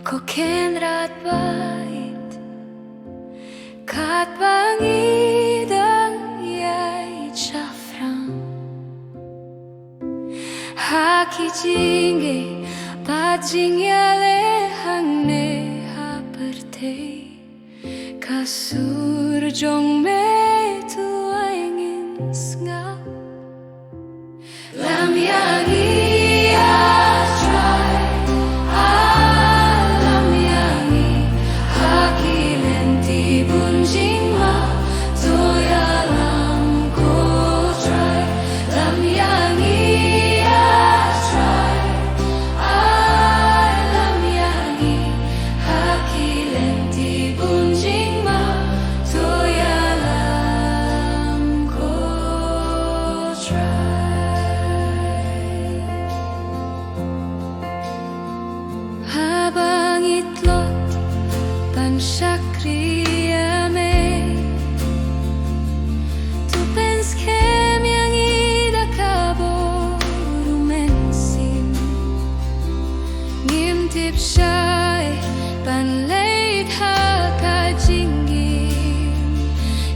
Koken rat bait Kat bangidang yai chafram Haki jinge Bajingyale hangne haperte Kasur jong me tuaingin snga Lam yangi Habang itlot pansakriame Tu pens kem yang ida kabo rumensin Ngimtip syai panleit hakajinggim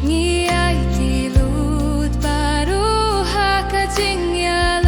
Ngiyay tilut baru hakajingyal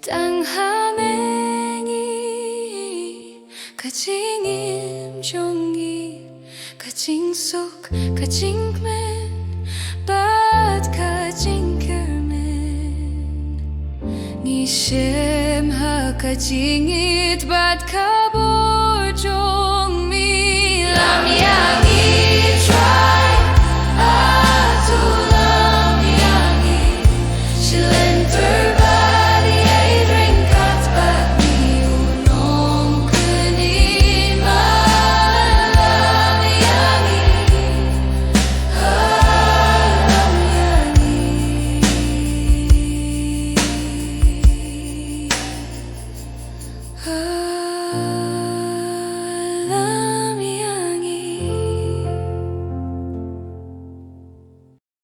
Tanghanengi Kajingim jongi Kajing sok Kajing men Bad kajing kermen Nishem ha kajingit Bad ka